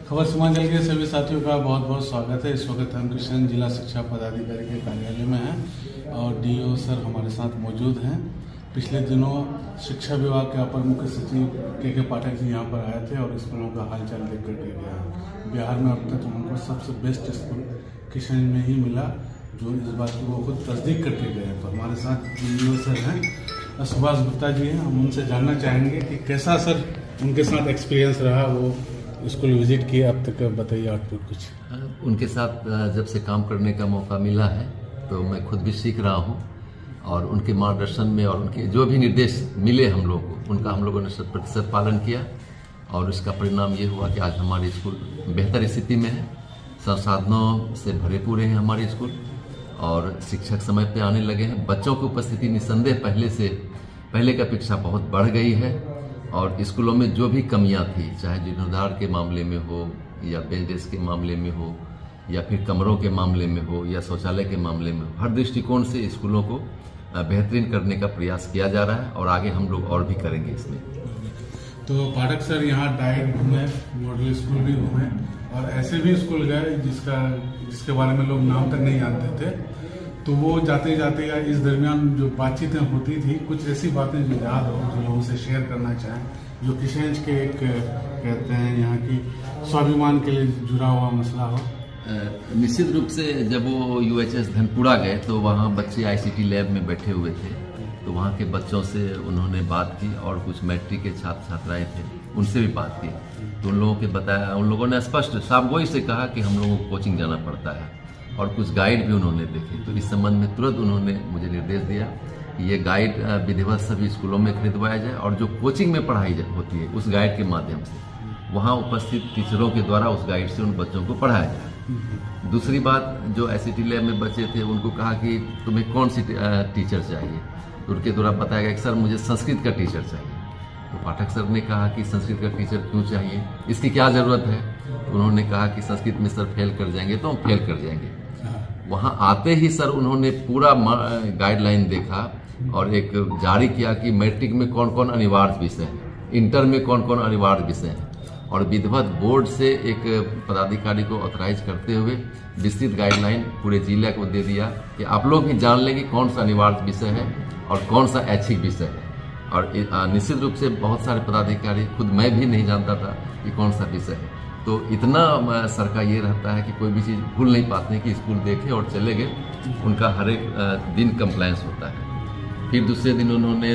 खबर सीमांचल के सभी साथियों का बहुत बहुत स्वागत है। इस वक्त हम किशन जिला शिक्षा पदाधिकारी के कार्यालय में हैं और डीओ सर हमारे साथ मौजूद हैं। पिछले दिनों शिक्षा विभाग के अपर मुख्य सचिव के पाठक जी यहाँ पर आए थे और स्कूलों का हालचाल देख कर के गया है। बिहार में अब तक उनको सबसे बेस्ट स्कूल किशन में ही मिला, जो इस बात की वो खुद तस्दीक करके गए हैं। तो हमारे साथ डीओ सर हैं, सुभाष गुप्ता जी हैं। हम उनसे जानना चाहेंगे कि कैसा सर उनके साथ एक्सपीरियंस रहा, वो स्कूल विजिट किए अब तक, बताइए आउटपुट कुछ। उनके साथ जब से काम करने का मौका मिला है तो मैं खुद भी सीख रहा हूँ और उनके मार्गदर्शन में और उनके जो भी निर्देश मिले हम लोगों को, उनका हम लोगों ने 100% पालन किया और इसका परिणाम ये हुआ कि आज हमारे स्कूल बेहतर स्थिति में है, संसाधनों से भरे पूरे हैं हमारे स्कूल और शिक्षक समय पे आने लगे हैं। बच्चों की उपस्थिति निस्संदेह पहले की अपेक्षा बहुत बढ़ गई है और स्कूलों में जो भी कमियां थी, चाहे जीर्णोद्धार के मामले में हो या बेंच डेस्क के मामले में हो या फिर कमरों के मामले में हो या शौचालय के मामले में हो, हर दृष्टिकोण से स्कूलों को बेहतरीन करने का प्रयास किया जा रहा है और आगे हम लोग और भी करेंगे इसमें। तो पाठक सर यहाँ डाइट घूमे, मॉडल स्कूल भी घूमे और ऐसे भी स्कूल गए जिसके बारे में लोग नाम तक नहीं जानते थे। तो वो जाते जाते या इस दरमियान जो बातचीतें होती थी, कुछ ऐसी बातें जो याद हो, जो लोगों से शेयर करना चाहें, जो किशनगंज के एक कहते हैं यहाँ की स्वाभिमान के लिए जुड़ा हुआ मसला हो। निश्चित रूप से जब वो UHS धनपुरा गए तो वहाँ बच्चे ICT लैब में बैठे हुए थे, तो वहाँ के बच्चों से उन्होंने बात की और कुछ मैट्रिक के छात्र छात्राएं थे, उनसे भी बात की। तो उन लोगों के बताया, उन लोगों ने स्पष्ट साफ गोई से कहा कि हम लोगों को कोचिंग जाना पड़ता है और कुछ गाइड भी उन्होंने देखे। तो इस संबंध में तुरंत उन्होंने मुझे निर्देश दिया कि ये गाइड विधिवत सभी स्कूलों में खरीदवाया जाए और जो कोचिंग में पढ़ाई होती है उस गाइड के माध्यम से वहाँ उपस्थित टीचरों के द्वारा उस गाइड से उन बच्चों को पढ़ाया जाए। दूसरी बात, जो ICT लैब में बच्चे थे उनको कहा कि तुम्हें कौन सी टीचर चाहिए, तो उनके द्वारा बताया गया कि सर मुझे संस्कृत का टीचर चाहिए। तो पाठक सर ने कहा कि संस्कृत का टीचर क्यों चाहिए, इसकी क्या ज़रूरत है। तो उन्होंने कहा कि संस्कृत में सर फेल कर जाएंगे तो हम फेल कर जाएंगे। वहाँ आते ही सर उन्होंने पूरा गाइडलाइन देखा और एक जारी किया कि मैट्रिक में कौन कौन अनिवार्य विषय है, इंटर में कौन कौन अनिवार्य विषय है और विधिवत बोर्ड से एक पदाधिकारी को ऑथराइज करते हुए विस्तृत गाइडलाइन पूरे जिले को दे दिया कि आप लोग भी जान लेंगे कौन सा अनिवार्य विषय है और कौन सा ऐच्छिक विषय है। और निश्चित रूप से बहुत सारे पदाधिकारी, खुद मैं भी नहीं जानता था कि कौन सा विषय है। तो इतना सर का ये रहता है कि कोई भी चीज़ भूल नहीं पाते हैं कि स्कूल देखे और चले गए, उनका हर एक दिन कंप्लायंस होता है। फिर दूसरे दिन उन्होंने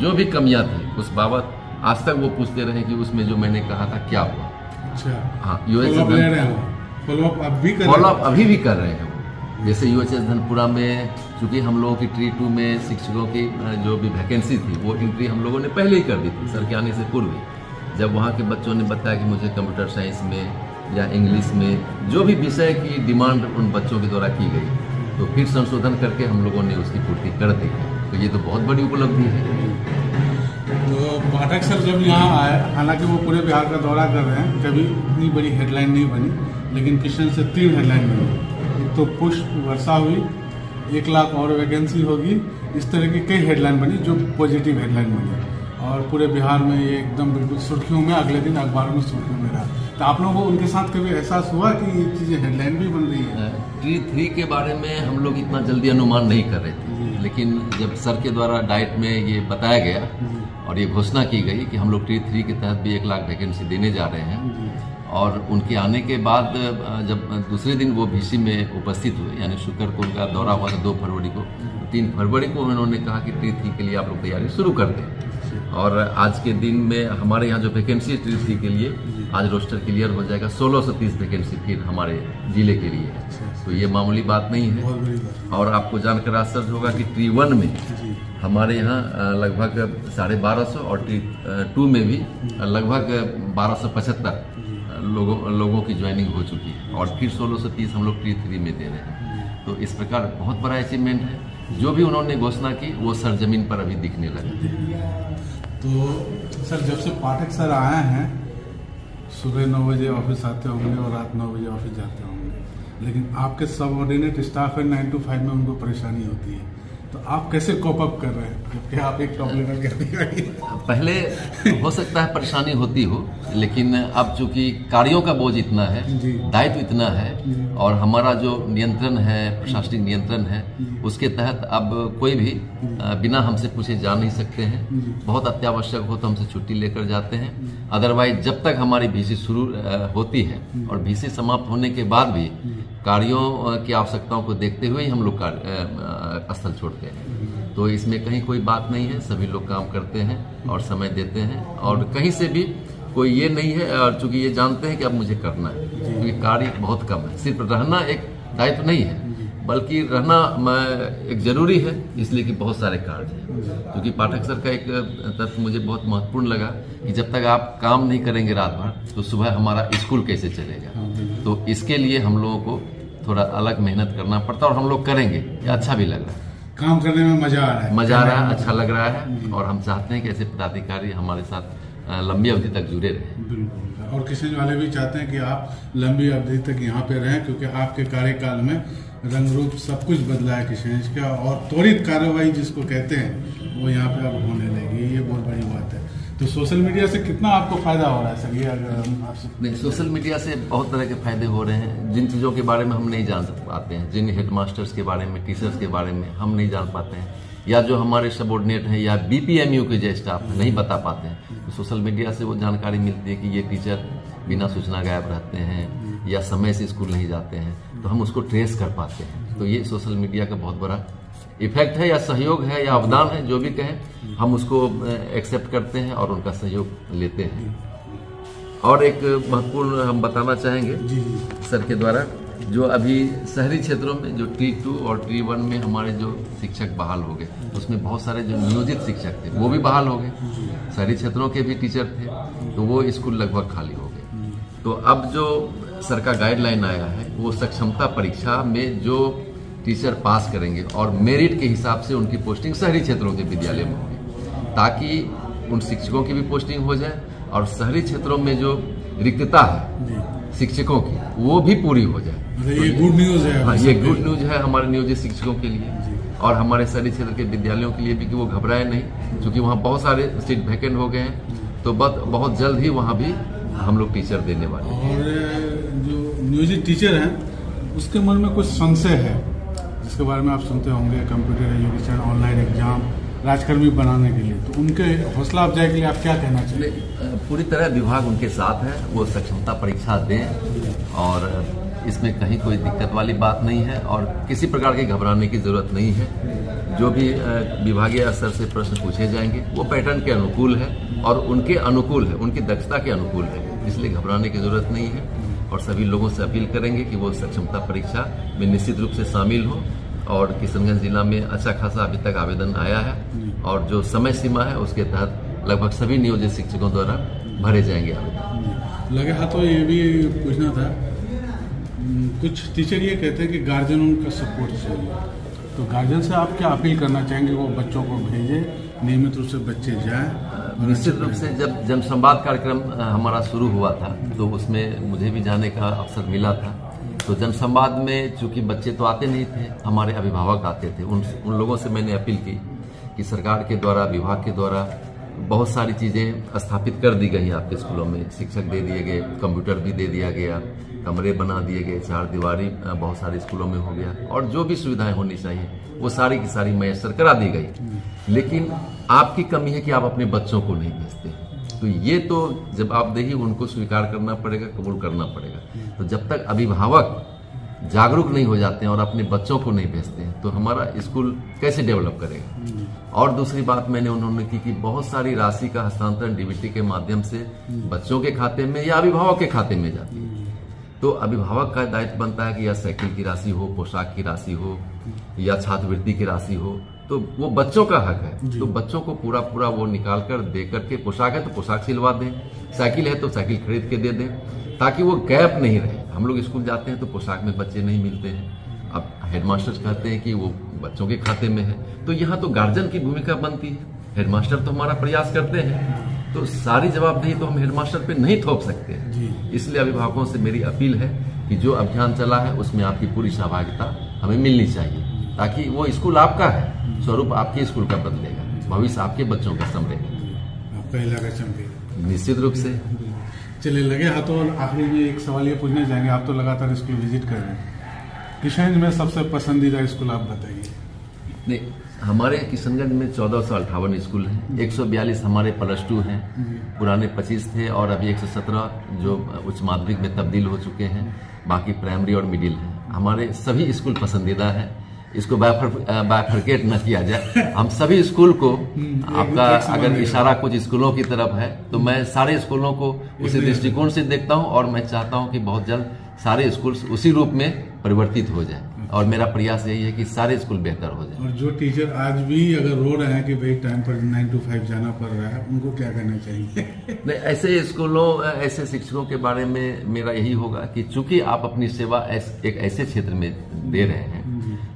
जो भी कमियां थी उस बाबत आज तक वो पूछते रहे कि उसमें जो मैंने कहा था क्या हुआ। अच्छा, हाँ, फॉलोअप अभी भी कर रहे हैं वो। जैसे UHS धनपुरा में चूंकि हम लोगों की ट्री 2 में शिक्षकों की जो भी वैकेंसी थी वो एंट्री हम लोगों ने पहले ही कर दी थी सर के आने से पूर्व ही। जब वहाँ के बच्चों ने बताया कि मुझे कंप्यूटर साइंस में या इंग्लिश में जो भी विषय की डिमांड उन बच्चों के द्वारा की गई, तो फिर संशोधन करके हम लोगों ने उसकी पूर्ति कर दी। तो ये तो बहुत बड़ी उपलब्धि है। तो पाठक सर जब यहाँ आए, हालांकि वो पूरे बिहार का दौरा कर रहे हैं, कभी इतनी बड़ी हेडलाइन नहीं बनी, लेकिन किशन से 3 हेडलाइन बनी। एक तो पुष्प वर्षा हुई, 1 लाख और वैकेंसी होगी, इस तरह की कई हेडलाइन बनी जो पॉजिटिव हेडलाइन बनी और पूरे बिहार में ये एकदम बिल्कुल सुर्खियों में, अगले दिन अखबारों में सुर्खियों में रहा। तो आप लोगों को उनके साथ कभी एहसास हुआ कि ये चीज़ें हेडलाइन भी बन रही है? ट्री 3 के बारे में हम लोग इतना जल्दी अनुमान नहीं कर रहे थे, लेकिन जब सर के द्वारा डाइट में ये बताया गया और ये घोषणा की गई कि हम लोग ट्री 3 के तहत भी 1 लाख वैकेंसी देने जा रहे हैं और उनके आने के बाद जब दूसरे दिन वो VC में उपस्थित हुए, यानी शुक्र को उनका दौरा हुआ था 2 फरवरी को, 3 फरवरी को उन्होंने कहा कि ट्री 3 के लिए आप लोग तैयारी शुरू कर दें। और आज के दिन में हमारे यहाँ जो वैकेंसी ट्री 3 के लिए आज रोस्टर क्लियर हो जाएगा। 1630 वैकेंसी फिर हमारे जिले के लिए है, तो ये मामूली बात नहीं है। और आपको जानकर आश्चर्य होगा कि ट्री 1 में हमारे यहाँ लगभग 1250 और ट्री 2 में भी लगभग 1275 लोगों की ज्वाइनिंग हो चुकी है और फिर 1630 हम लोग ट्री 3 में दे रहे हैं। तो इस प्रकार बहुत बड़ा अचीवमेंट है। जो भी उन्होंने घोषणा की वो सरजमीन पर अभी दिखने लगा। तो सर जब से पाठक सर आए हैं, सुबह 9 बजे ऑफिस आते होंगे और रात 9 बजे ऑफिस जाते होंगे, लेकिन आपके सबऑर्डिनेट स्टाफ है 9 to 5 में उनको परेशानी होती है। तो आप कैसे कोप अप कर रहे हैं जबकि आप एक टॉप लेवल के अधिकारी हैं? पहले हो सकता है परेशानी होती हो, लेकिन अब चूंकि कार्यों का बोझ इतना है, दायित्व इतना है और हमारा जो नियंत्रण है, प्रशासनिक नियंत्रण है, उसके तहत अब कोई भी बिना हमसे पूछे जा नहीं सकते हैं। बहुत अत्यावश्यक हो तो हमसे छुट्टी लेकर जाते हैं, अदरवाइज जब तक हमारी भीसी शुरू होती है और भीसी समाप्त होने के बाद भी कार्यों की आवश्यकताओं को देखते हुए ही हम लोग स्थल छोड़ते हैं। तो इसमें कहीं कोई बात नहीं है, सभी लोग काम करते हैं और समय देते हैं और कहीं से भी कोई ये नहीं है, और चूंकि ये जानते हैं कि अब मुझे करना है, क्योंकि कार्य बहुत कम है। सिर्फ रहना एक दायित्व नहीं है, बल्कि रहना एक जरूरी है, इसलिए कि बहुत सारे कार्य हैं। क्योंकि पाठक सर का एक तथ्य मुझे बहुत महत्वपूर्ण लगा कि जब तक आप काम नहीं करेंगे रात भर तो सुबह हमारा स्कूल कैसे चलेगा। तो इसके लिए हम लोगों को थोड़ा अलग मेहनत करना पड़ता है और हम लोग करेंगे। ये अच्छा भी लग रहा है, काम करने में मजा आ रहा है, अच्छा लग रहा है और हम चाहते हैं कि ऐसे पदाधिकारी हमारे साथ लंबी अवधि तक जुड़े रहें। बिल्कुल, और किशनगंज वाले भी चाहते हैं कि आप लंबी अवधि तक यहाँ पे रहें, क्योंकि आपके कार्यकाल में रंग रूप सब कुछ बदला है किशनगंज का, और त्वरित कार्रवाई जिसको कहते हैं वो यहाँ पे अब होने लगी। ये बहुत बड़ी बात है। तो सोशल मीडिया से कितना आपको फायदा हो रहा है सर? ये अगर हम आपसे नहीं, सोशल मीडिया से बहुत तरह के फायदे हो रहे हैं। जिन चीज़ों के बारे में हम नहीं जान पाते हैं, जिन हेडमास्टर्स के बारे में, टीचर्स के बारे में हम नहीं जान पाते हैं, या जो हमारे सबॉर्डिनेट हैं या बीपीएमयू के जो स्टाफ है नहीं बता पाते हैं, तो सोशल मीडिया से वो जानकारी मिलती है कि ये टीचर बिना सूचना गायब रहते हैं या समय से स्कूल नहीं जाते हैं, तो हम उसको ट्रेस कर पाते हैं। तो ये सोशल मीडिया का बहुत बड़ा इफेक्ट है या सहयोग है या अवदान है, जो भी कहें, हम उसको एक्सेप्ट करते हैं और उनका सहयोग लेते हैं। और एक महत्वपूर्ण हम बताना चाहेंगे सर के द्वारा, जो अभी शहरी क्षेत्रों में जो T2 और T1 में हमारे जो शिक्षक बहाल हो गए, उसमें बहुत सारे जो नियोजित शिक्षक थे वो भी बहाल हो गए। शहरी क्षेत्रों के भी टीचर थे, तो वो स्कूल लगभग खाली हो गए। तो अब जो सर का गाइडलाइन आया है, वो सक्षमता परीक्षा में जो टीचर पास करेंगे और मेरिट के हिसाब से उनकी पोस्टिंग शहरी क्षेत्रों के विद्यालय में होगी, ताकि उन शिक्षकों की भी पोस्टिंग हो जाए और शहरी क्षेत्रों में जो रिक्तता है शिक्षकों की वो भी पूरी हो जाए। तो ये गुड न्यूज है। हाँ, ये गुड न्यूज है हमारे नियोजित शिक्षकों के लिए और हमारे शहरी क्षेत्र के विद्यालयों के लिए भी कि वो घबराए नहीं, क्योंकि वहाँ बहुत सारे सीट वैकेंट हो गए हैं। तो बहुत जल्द ही वहाँ भी हम लोग टीचर देने वाले हैं। और जो नियोजित टीचर हैं उसके मन में कुछ संशय है, जिसके बारे में आप सुनते होंगे, कंप्यूटर एजुकेशन, ऑनलाइन एग्जाम, राजकर्मी बनाने के लिए, तो उनके हौसला अफजाई के लिए आप क्या कहना चाहिए? पूरी तरह विभाग उनके साथ है, वो सक्षमता परीक्षा दें और इसमें कहीं कोई दिक्कत वाली बात नहीं है और किसी प्रकार के घबराने की जरूरत नहीं है। जो भी विभागीय स्तर से प्रश्न पूछे जाएंगे वो पैटर्न के अनुकूल है और उनके अनुकूल है, उनकी दक्षता के अनुकूल है, इसलिए घबराने की जरूरत नहीं है। और सभी लोगों से अपील करेंगे कि वो सक्षमता परीक्षा में निश्चित रूप से शामिल हो। और किशनगंज जिला में अच्छा खासा अभी तक आवेदन आया है और जो समय सीमा है उसके तहत लगभग सभी नियोजित शिक्षकों द्वारा भरे जाएंगे आवेदन। लगे हाथों ये भी पूछना था, कुछ टीचर ये कहते हैं कि गार्जियन उनका सपोर्ट चाहिए, तो गार्जियन से आप क्या अपील करना चाहेंगे? वो बच्चों को भेजें, नियमित रूप से बच्चे जाएं। निश्चित रूप से जब जनसंवाद कार्यक्रम हमारा शुरू हुआ था तो उसमें मुझे भी जाने का अवसर मिला था। तो जनसंवाद में चूंकि बच्चे तो आते नहीं थे, हमारे अभिभावक आते थे, उन लोगों से मैंने अपील की कि सरकार के द्वारा, विभाग के द्वारा बहुत सारी चीज़ें स्थापित कर दी गई आपके स्कूलों में। शिक्षक दे दिए गए, कंप्यूटर भी दे दिया गया, कमरे बना दिए गए, 4 दीवारी बहुत सारे स्कूलों में हो गया और जो भी सुविधाएं होनी चाहिए वो सारी की सारी मैसर करा दी गई। लेकिन आपकी कमी है कि आप अपने बच्चों को नहीं भेजते। तो ये तो जब आप देही उनको स्वीकार करना पड़ेगा, कबूल करना पड़ेगा। तो जब तक अभिभावक जागरूक नहीं हो जाते हैं और अपने बच्चों को नहीं भेजते हैं तो हमारा स्कूल कैसे डेवलप करेगा। और दूसरी बात मैंने उन्होंने की कि बहुत सारी राशि का हस्तांतरण डीबीटी के माध्यम से बच्चों के खाते में या अभिभावक के खाते में जाती है। तो अभिभावक का दायित्व बनता है कि या साइकिल की राशि हो, पोशाक की राशि हो या छात्रवृत्ति की राशि हो, तो वो बच्चों का हक है। तो बच्चों को पूरा वो निकाल कर दे करके, पोशाक है तो पोशाक सिलवा दें, साइकिल है तो साइकिल खरीद के दे दें, ताकि वो गैप नहीं रहे। हम लोग स्कूल जाते हैं तो पोशाक में बच्चे नहीं मिलते हैं, अब हेडमास्टर कहते हैं कि वो बच्चों के खाते में है, तो यहाँ तो गार्जियन की भूमिका बनती है। हेडमास्टर तो हमारा प्रयास करते हैं, तो सारी जवाबदेही तो हम हेडमास्टर पे नहीं थोप सकते हैं। इसलिए अभिभावकों से मेरी अपील है कि जो अभियान चला है उसमें आपकी पूरी सहभागिता हमें मिलनी चाहिए। ताकि वो स्कूल आपका है, स्वरूप आपके स्कूल का बदलेगा, भविष्य आपके बच्चों का संभलेगा। आपका इलाका चमकेगा निश्चित रूप से। चलिए लगे हाथों, आखिरी में एक सवाल ये पूछने जाएंगे, आप तो लगातार स्कूल विजिट कर रहे हैं, किशनगंज में सबसे पसंदीदा स्कूल आप बताइए। नहीं, हमारे किशनगंज में 1458 स्कूल हैं, 142 हमारे +2 हैं, पुराने 25 थे और अभी 117 जो उच्च माध्यमिक में तब्दील हो चुके हैं, बाकी प्राइमरी और मिडिल हैं। हमारे सभी स्कूल पसंदीदा हैं, इसको बाइफरकेट न किया जाए। हम सभी स्कूल को, आपका अगर इशारा कुछ स्कूलों की तरफ है तो मैं सारे स्कूलों को उसी दृष्टिकोण से देखता हूं और मैं चाहता हूं कि बहुत जल्द सारे स्कूल उसी रूप में परिवर्तित हो जाए और मेरा प्रयास यही है कि सारे स्कूल बेहतर हो जाए। और जो टीचर आज भी अगर रो रहे हैं कि भाई टाइम पर 9 to 5 जाना पड़ रहा है, उनको क्या करना चाहिए? नहीं, ऐसे स्कूलों, ऐसे शिक्षकों के बारे में मेरा यही होगा कि चूंकि आप अपनी सेवा एक ऐसे क्षेत्र में दे रहे हैं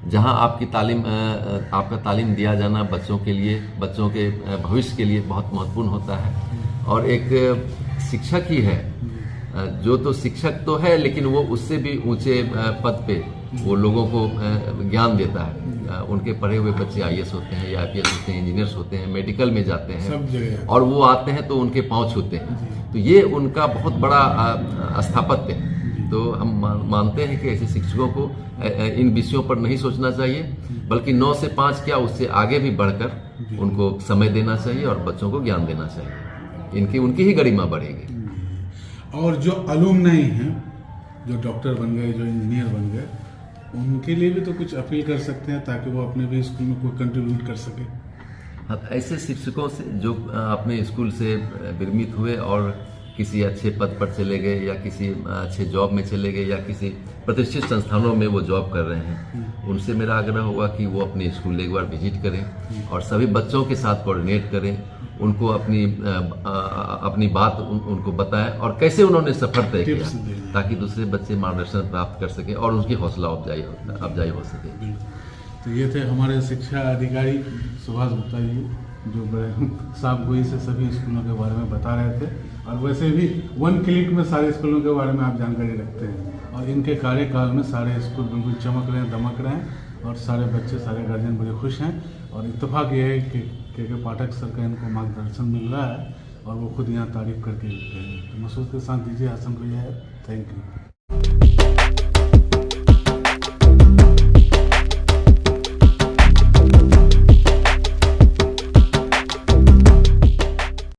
जहां आपकी आपका तालीम दिया जाना बच्चों के लिए, बच्चों के भविष्य के लिए बहुत महत्वपूर्ण होता है। और एक शिक्षक ही है जो तो शिक्षक तो है, लेकिन वो उससे भी ऊंचे पद पे वो लोगों को ज्ञान देता है। उनके पढ़े हुए बच्चे IAS होते हैं या IPS होते हैं, इंजीनियर्स होते हैं, मेडिकल में जाते हैं, सब जगह और वो आते हैं तो उनके पांव छूते हैं, तो ये उनका बहुत बड़ा स्थापत्य है। तो हम मानते हैं कि ऐसे शिक्षकों को इन विषयों पर नहीं सोचना चाहिए, बल्कि 9 से 5 क्या उससे आगे भी बढ़कर उनको समय देना चाहिए और बच्चों को ज्ञान देना चाहिए। उनकी ही गरिमा बढ़ेगी। और जो अलुमनाई हैं, जो डॉक्टर बन गए, जो इंजीनियर बन गए, उनके लिए भी तो कुछ अपील कर सकते हैं ताकि वो अपने भी स्कूल में कोई कंट्रीब्यूट कर सके। हाँ, ऐसे शिक्षकों से जो अपने स्कूल से विरमित हुए और किसी अच्छे पद पर चले गए या किसी अच्छे जॉब में चले गए या किसी प्रतिष्ठित संस्थानों में वो जॉब कर रहे हैं, उनसे मेरा आग्रह होगा कि वो अपने स्कूल एक बार विजिट करें और सभी बच्चों के साथ कोऑर्डिनेट करें, उनको अपनी बात उनको बताएं और कैसे उन्होंने सफर तय किया, ताकि दूसरे बच्चे मार्गदर्शन प्राप्त कर सके और उनकी हौसला अफजाई हो सके। तो ये थे हमारे शिक्षा अधिकारी सुभाष गुप्ता जी, जो बड़े साफ गोई से सभी स्कूलों के बारे में बता रहे थे। और वैसे भी 1 क्लिक में सारे स्कूलों के बारे में आप जानकारी रखते हैं और इनके कार्यकाल में सारे स्कूल बिल्कुल चमक रहे हैं, दमक रहे हैं और सारे बच्चे, सारे गार्जियन बड़े खुश हैं। और इत्तेफाक ये है कि के पाठक सर का इनको मार्गदर्शन मिल रहा है और वो खुद यहाँ तारीफ करके गए। तो मसूद के साथ दीजिए हसन भैया है। Thank you.